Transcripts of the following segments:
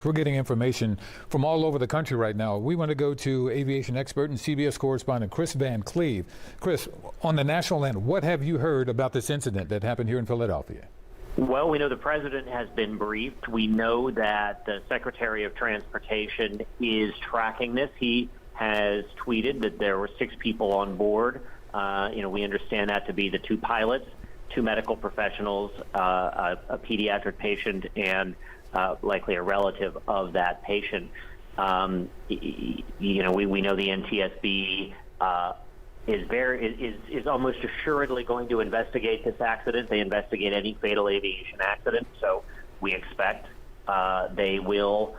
We're getting information from all over the country right now. We want to go to aviation expert and CBS correspondent Kris Van Cleave. Kris, on the national end, what have you heard about this incident that happened here in Philadelphia? Well, we know the president has been briefed. We know that the Secretary of Transportation is tracking this. He has tweeted that there were 6 people on board. We understand that to be the 2 pilots, 2 medical professionals, a pediatric patient, and likely a relative of that patient. We know the NTSB is almost assuredly going to investigate this accident. They investigate any fatal aviation accident, so we expect they will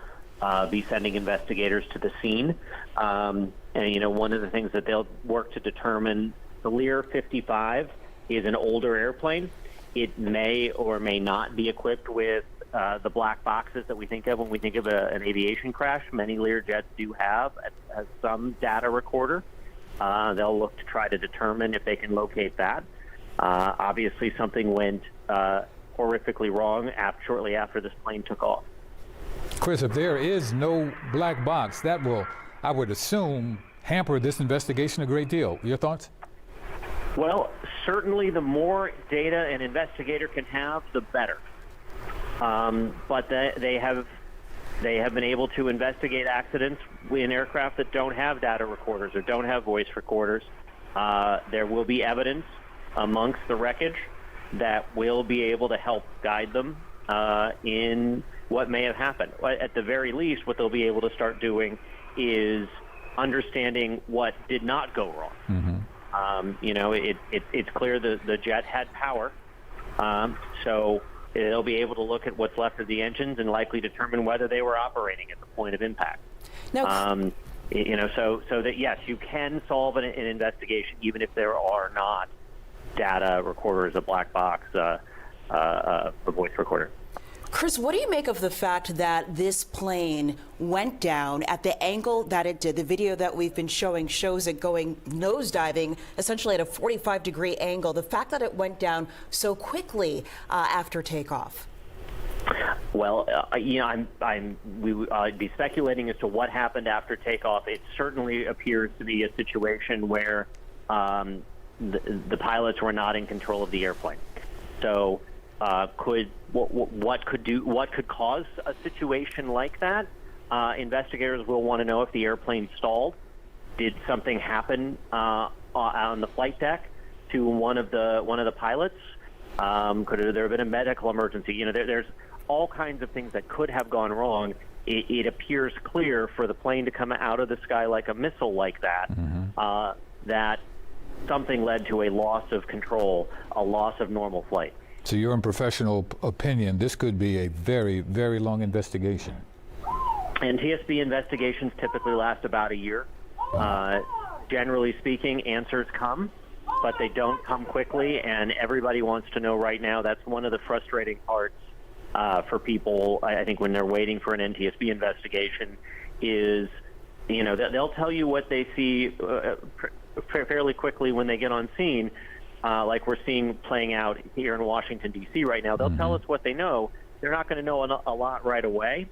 be sending investigators to the scene. And one of the things that they'll work to determine, the Lear 55 is an older airplane. It may or may not be equipped with the black boxes that we think of when we think of an aviation crash. Many Lear jets do have some data recorder. They'll look to try to determine if they can locate that. Obviously, something went horrifically wrong shortly after this plane took off. Kris, if there is no black box, that will, I would assume, hamper this investigation a great deal. Your thoughts? Well, certainly the more data an investigator can have, the better. But they have been able to investigate accidents in aircraft that don't have data recorders or don't have voice recorders. There will be evidence amongst the wreckage that will be able to help guide them in what may have happened. At the very least, what they'll be able to start doing is understanding what did not go wrong. Mm-hmm. It's clear the jet had power, so they'll be able to look at what's left of the engines and likely determine whether they were operating at the point of impact. Now, so that yes, you can solve an investigation even if there are not data recorders, a black box, a voice recorder. Kris, what do you make of the fact that this plane went down at the angle that it did? The video that we've been showing shows it going nosediving, essentially at a 45-degree angle. The fact that it went down so quickly after takeoff. Well, I'd be speculating as to what happened after takeoff. It certainly appears to be a situation where the pilots were not in control of the airplane. So, what could cause a situation like that? Investigators will want to know if the airplane stalled. Did something happen on the flight deck to one of the pilots? Could there have been a medical emergency? There's all kinds of things that could have gone wrong. It appears clear for the plane to come out of the sky like a missile like that, mm-hmm. That something led to a loss of control, a loss of normal flight. So your professional opinion, this could be a very, very long investigation. NTSB investigations typically last about a year. Generally speaking, answers come, but they don't come quickly, and everybody wants to know right now. That's one of the frustrating parts for people, I think, when they're waiting for an NTSB investigation is, they'll tell you what they see fairly quickly when they get on scene. Like we're seeing playing out here in Washington, D.C. right now. They'll mm-hmm. tell us what they know. They're not going to know a lot right away.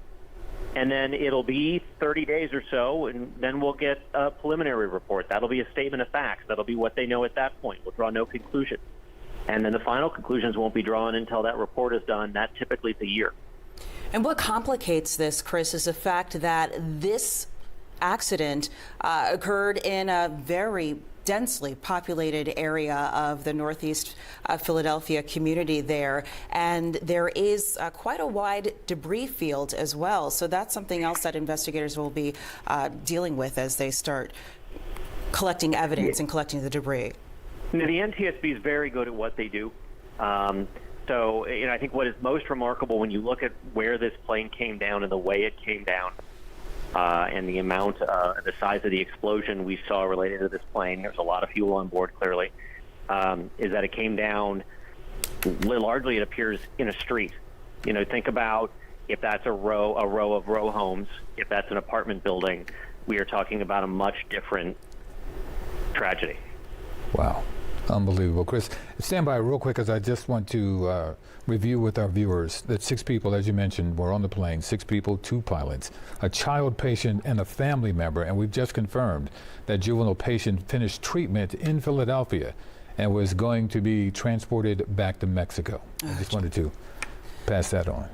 And then it'll be 30 days or so, and then we'll get a preliminary report. That'll be a statement of facts. That'll be what they know at that point. We'll draw no conclusion. And then the final conclusions won't be drawn until that report is done. That typically is a year. And what complicates this, Kris, is the fact that this accident occurred in a very densely populated area of the Northeast Philadelphia community there, and there is quite a wide debris field as well. So that's something else that investigators will be dealing with as they start collecting evidence and collecting the debris. The NTSB is very good at what they do. So I think what is most remarkable when you look at where this plane came down and the way it came down, and the amount, the size of the explosion we saw related to this plane, there's a lot of fuel on board clearly, is that it came down, largely it appears in a street. Think about if that's a row of row homes, if that's an apartment building, we are talking about a much different tragedy. Wow. Unbelievable. Kris, stand by real quick, because I just want to review with our viewers that 6 people, as you mentioned, were on the plane. 6 people, 2 pilots, a child patient, and a family member. And we've just confirmed that juvenile patient finished treatment in Philadelphia and was going to be transported back to Mexico. I just wanted to pass that on.